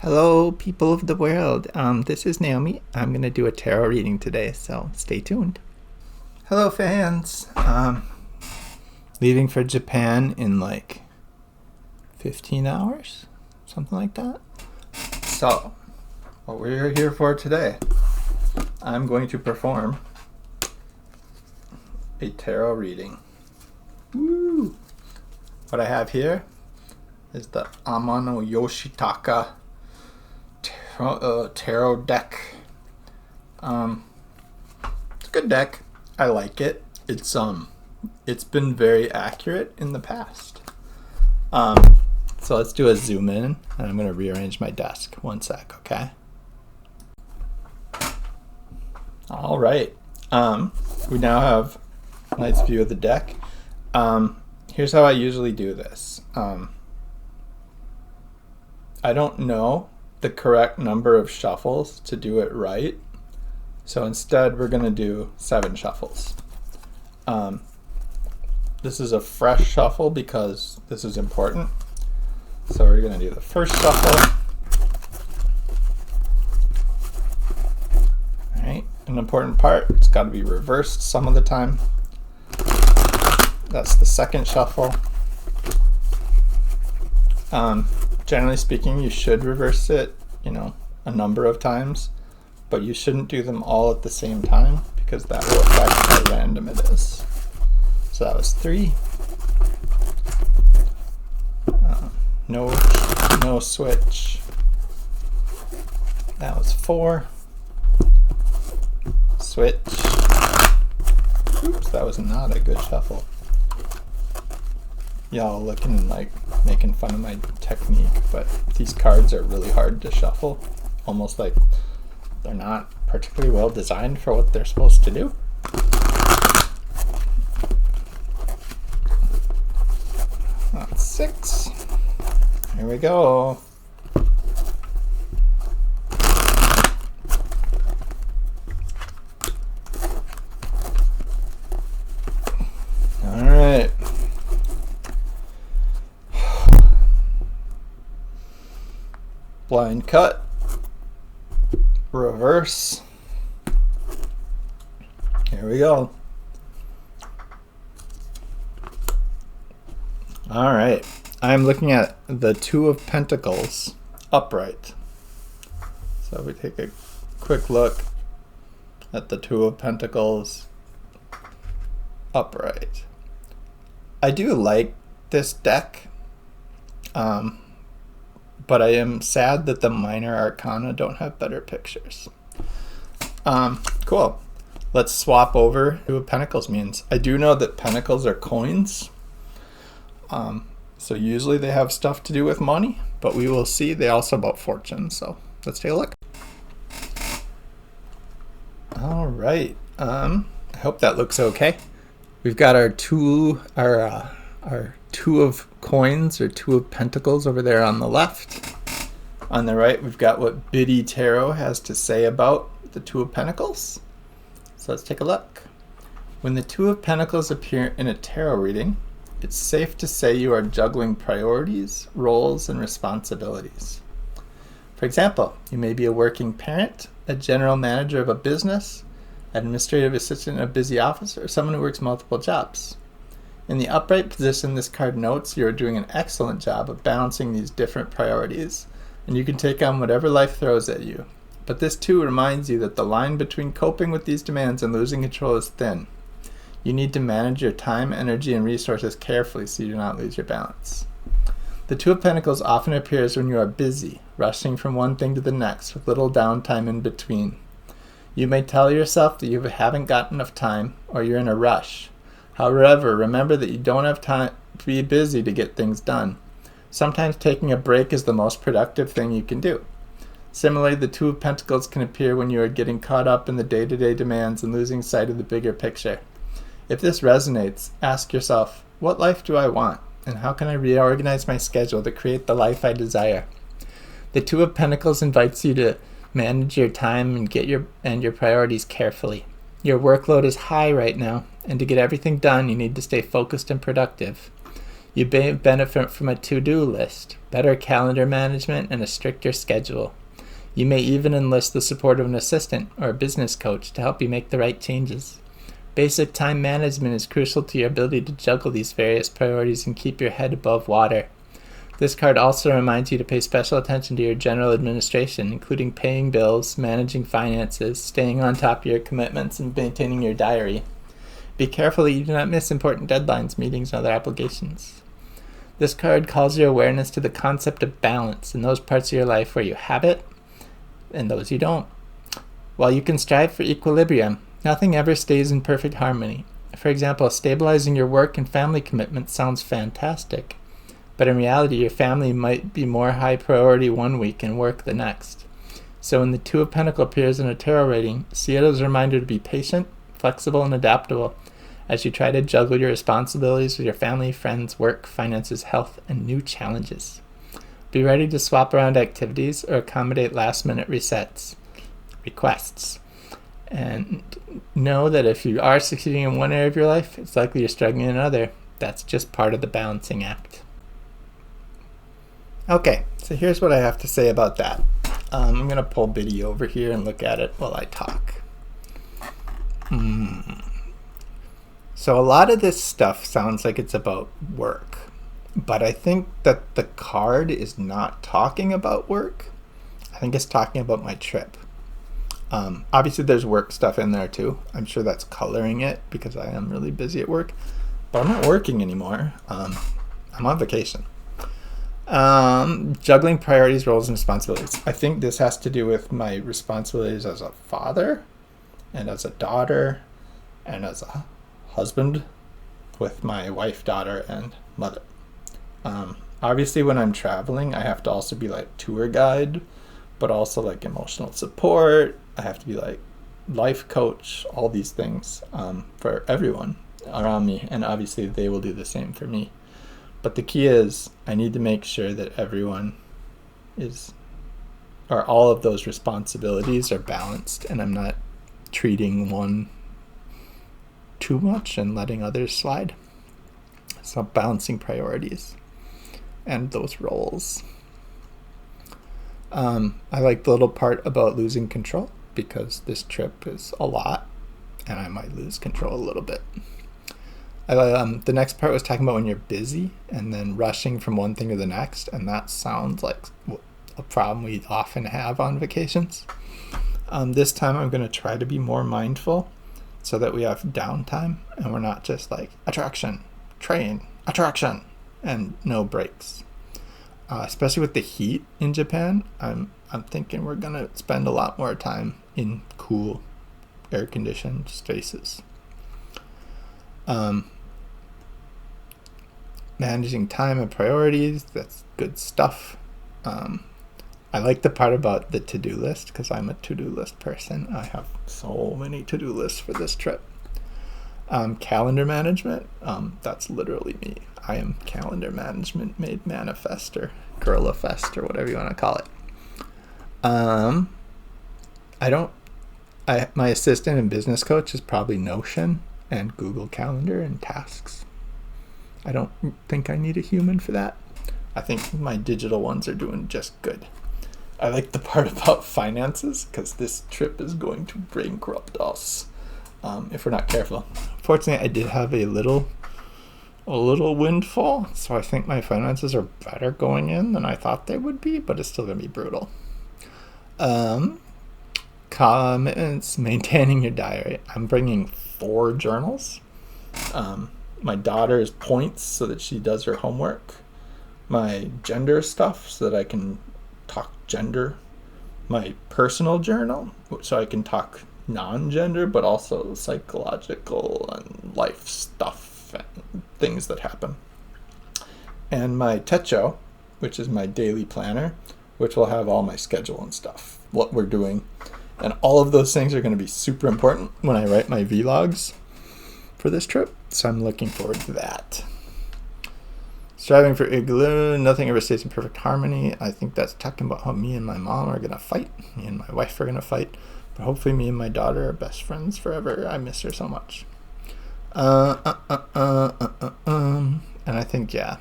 Hello, people of the world. This is Naomi. I'm going to do a tarot reading today, so stay tuned. Hello, fans. Leaving for Japan in like 15 hours, something like that. So, what we're here for today, I'm going to perform a tarot reading. Woo! What I have here is the Amano Yoshitaka Tarot deck. It's a good deck. I like it. It's been very accurate in the past. So let's do a zoom in, and I'm going to rearrange my desk. One sec, okay? All right. We now have a nice view of the deck. Here's how I usually do this. I don't know the correct number of shuffles to do it right. So instead, we're going to do 7 shuffles. This is a fresh shuffle because this is important. So we're going to do the first shuffle. All right, an important part, it's got to be reversed some of the time. That's the second shuffle. Generally speaking, you should reverse it, a number of times, but you shouldn't do them all at the same time because that will affect how random it is. So that was 3. No switch. That was 4. Switch. Oops, that was not a good shuffle. Y'all looking like making fun of my technique, but these cards are really hard to shuffle. Almost like they're not particularly well designed for what they're supposed to do. That's 6. Here we go. All right. Blind cut, reverse. Here we go. All right, I'm looking at the 2 of Pentacles upright. So if we take a quick look at the 2 of Pentacles upright. I do like this deck. But I am sad that the minor arcana don't have better pictures. Cool. Let's swap over to what Pentacles means. I do know that Pentacles are coins. So usually they have stuff to do with money, but we will see. They also about fortune. So let's take a look. All right. I hope that looks okay. We've got our 2 of coins or 2 of pentacles over there on the left. On the right, we've got what Biddy Tarot has to say about the 2 of Pentacles. So let's take a look. When the 2 of Pentacles appear in a tarot reading, it's safe to say you are juggling priorities, roles, and responsibilities. For example, you may be a working parent, a general manager of a business, administrative assistant in a busy office, or someone who works multiple jobs. In the upright position, this card notes you are doing an excellent job of balancing these different priorities, and you can take on whatever life throws at you. But this too reminds you that the line between coping with these demands and losing control is thin. You need to manage your time, energy, and resources carefully so you do not lose your balance. The 2 of Pentacles often appears when you are busy, rushing from one thing to the next with little downtime in between. You may tell yourself that you haven't got enough time or you're in a rush. However, remember that you don't have time to be busy to get things done. Sometimes taking a break is the most productive thing you can do. Similarly, the 2 of Pentacles can appear when you are getting caught up in the day-to-day demands and losing sight of the bigger picture. If this resonates, ask yourself, what life do I want? And how can I reorganize my schedule to create the life I desire? The 2 of Pentacles invites you to manage your time and get your priorities carefully. Your workload is high right now, and to get everything done, you need to stay focused and productive. You may benefit from a to-do list, better calendar management, and a stricter schedule. You may even enlist the support of an assistant or a business coach to help you make the right changes. Basic time management is crucial to your ability to juggle these various priorities and keep your head above water. This card also reminds you to pay special attention to your general administration, including paying bills, managing finances, staying on top of your commitments, and maintaining your diary. Be careful that you do not miss important deadlines, meetings, and other obligations. This card calls your awareness to the concept of balance in those parts of your life where you have it and those you don't. While you can strive for equilibrium, nothing ever stays in perfect harmony. For example, stabilizing your work and family commitments sounds fantastic, but in reality, your family might be more high priority one week and work the next. So when the Two of Pentacles appears in a tarot reading, see it as a reminder to be patient, flexible, and adaptable as you try to juggle your responsibilities with your family, friends, work, finances, health, and new challenges. Be ready to swap around activities or accommodate last-minute requests. And know that if you are succeeding in one area of your life, it's likely you're struggling in another. That's just part of the balancing act. Okay, so here's what I have to say about that. I'm going to pull Biddy over here and look at it while I talk. So a lot of this stuff sounds like it's about work, but I think that the card is not talking about work. I think it's talking about my trip. Obviously there's work stuff in there too. I'm sure that's coloring it because I am really busy at work, but I'm not working anymore. I'm on vacation. Juggling priorities, roles, and responsibilities. I think this has to do with my responsibilities as a father and as a daughter and as a husband with my wife, daughter, and mother. Obviously when I'm traveling, I have to also be like tour guide, but also like emotional support. I have to be like life coach, all these things for everyone around me, and obviously they will do the same for me. But the key is I need to make sure that everyone is, or all of those responsibilities are balanced, and I'm not treating one too much and letting others slide. So balancing priorities and those roles. I like the little part about losing control because this trip is a lot and I might lose control a little bit. The next part was talking about when you're busy and then rushing from one thing to the next, and that sounds like a problem we often have on vacations. This time I'm going to try to be more mindful so that we have downtime and we're not just like attraction, train, attraction, and no breaks. Especially with the heat in Japan, I'm thinking we're going to spend a lot more time in cool, air-conditioned spaces. Managing time and priorities, that's good stuff. I like the part about the to-do list because I'm a to-do list person. I have so many to-do lists for this trip. Calendar management, that's literally me. I am calendar management made manifest or girlifest or whatever you want to call it. My assistant and business coach is probably Notion and Google Calendar and tasks. I don't think I need a human for that. I think my digital ones are doing just good. I like the part about finances because this trip is going to bankrupt us if we're not careful. Fortunately, I did have a little windfall, so I think my finances are better going in than I thought they would be, but it's still going to be brutal. Commitments, maintaining your diary. I'm bringing 4 journals. My daughter's points so that she does her homework. My gender stuff so that I can talk gender. My personal journal so I can talk non-gender but also psychological and life stuff and things that happen. And my techo, which is my daily planner, which will have all my schedule and stuff, what we're doing. And all of those things are going to be super important when I write my vlogs for this trip. So I'm looking forward to that. Striving for igloo, nothing ever stays in perfect harmony. I think that's talking about how me and my mom are going to fight. Me and my wife are going to fight. But hopefully me and my daughter are best friends forever. I miss her so much. And And I think, yeah,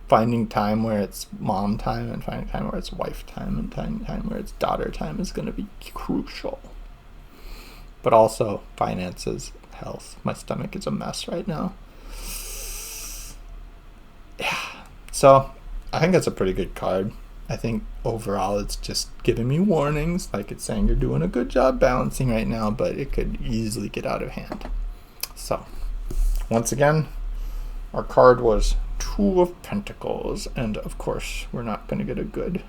finding time where it's mom time and finding time where it's wife time and finding time where it's daughter time is going to be crucial. But also finances, health. My stomach is a mess right now. Yeah. So I think that's a pretty good card. I think overall it's just giving me warnings. Like it's saying you're doing a good job balancing right now, but it could easily get out of hand. So once again, our card was Two of Pentacles. And of course, we're not going to get a good